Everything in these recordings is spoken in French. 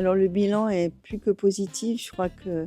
Alors le bilan est plus que positif. Je crois que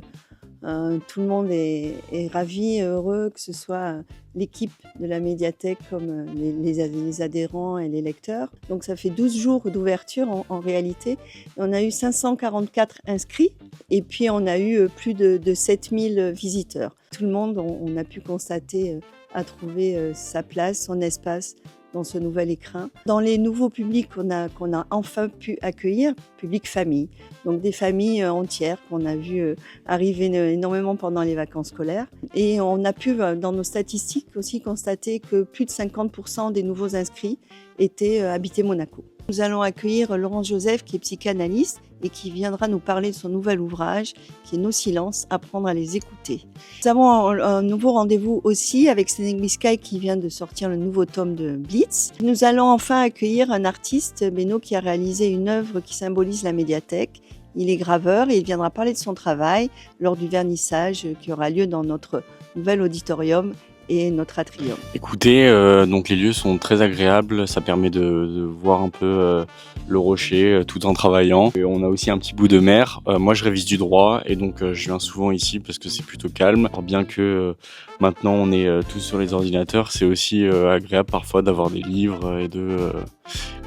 tout le monde est ravi et heureux, que ce soit l'équipe de la médiathèque comme les adhérents et les lecteurs. Donc ça fait 12 jours d'ouverture en réalité. Et on a eu 544 inscrits et puis on a eu plus de 7000 visiteurs. Tout le monde, on a pu constater, a trouvé sa place, son espace dans ce nouvel écrin. Dans les nouveaux publics qu'on a enfin pu accueillir, public famille, donc des familles entières qu'on a vu arriver énormément pendant les vacances scolaires. Et on a pu, dans nos statistiques aussi, constater que plus de 50% des nouveaux inscrits habitaient Monaco. Nous allons accueillir Laurent Joseph, qui est psychanalyste et qui viendra nous parler de son nouvel ouvrage, qui est Nos silences, apprendre à les écouter. Nous avons un nouveau rendez-vous aussi avec Sénégal Sky qui vient de sortir le nouveau tome de Blitz. Nous allons enfin accueillir un artiste, Beno, qui a réalisé une œuvre qui symbolise la médiathèque. Il est graveur et il viendra parler de son travail lors du vernissage qui aura lieu dans notre nouvel auditorium et notre atrium. Écoutez, donc les lieux sont très agréables, ça permet de voir un peu le rocher tout en travaillant. Et on a aussi un petit bout de mer. Moi je révise du droit et donc je viens souvent ici parce que c'est plutôt calme. Alors, bien que maintenant on est tous sur les ordinateurs, c'est aussi agréable parfois d'avoir des livres et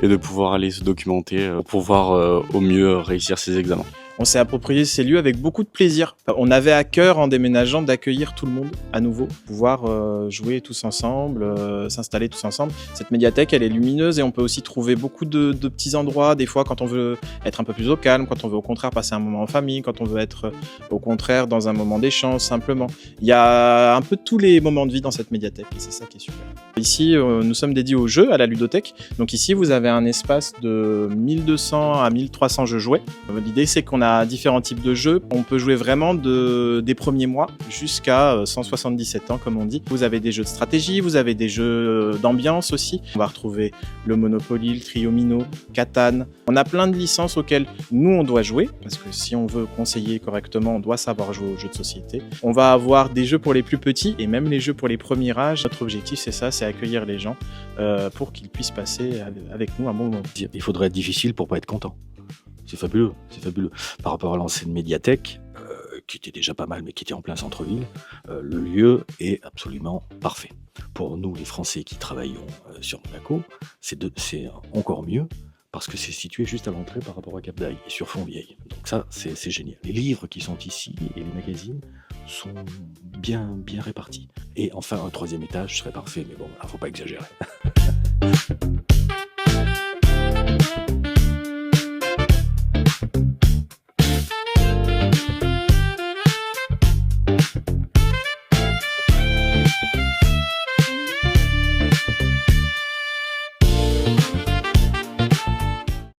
de pouvoir aller se documenter pour pouvoir au mieux réussir ses examens. On s'est approprié ces lieux avec beaucoup de plaisir. On avait à cœur, en déménageant, d'accueillir tout le monde à nouveau, pouvoir jouer tous ensemble, s'installer tous ensemble. Cette médiathèque, elle est lumineuse et on peut aussi trouver beaucoup de petits endroits, des fois quand on veut être un peu plus au calme, quand on veut au contraire passer un moment en famille, quand on veut être au contraire dans un moment d'échange simplement. Il y a un peu tous les moments de vie dans cette médiathèque et c'est ça qui est super. Ici, nous sommes dédiés aux jeux, à la ludothèque. Donc ici, vous avez un espace de 1200 à 1300 jeux jouets. L'idée, c'est qu'on a différents types de jeux. On peut jouer vraiment des premiers mois jusqu'à 177 ans, comme on dit. Vous avez des jeux de stratégie, vous avez des jeux d'ambiance aussi. On va retrouver le Monopoly, le Triomino, Catan. On a plein de licences auxquelles nous, on doit jouer, parce que si on veut conseiller correctement, on doit savoir jouer aux jeux de société. On va avoir des jeux pour les plus petits et même les jeux pour les premiers âges. Notre objectif, c'est ça, c'est accueillir les gens pour qu'ils puissent passer avec nous un bon moment. Il faudrait être difficile pour pas être content. C'est fabuleux, c'est fabuleux. Par rapport à l'ancienne médiathèque, qui était déjà pas mal, mais qui était en plein centre-ville, le lieu est absolument parfait. Pour nous, les Français qui travaillons sur Monaco, c'est encore mieux, parce que c'est situé juste à l'entrée par rapport à Cap d'Aille, et sur Fontvieille. Donc ça, c'est génial. Les livres qui sont ici, et les magazines, sont bien répartis. Et enfin, un troisième étage serait parfait, mais bon, il ne faut pas exagérer.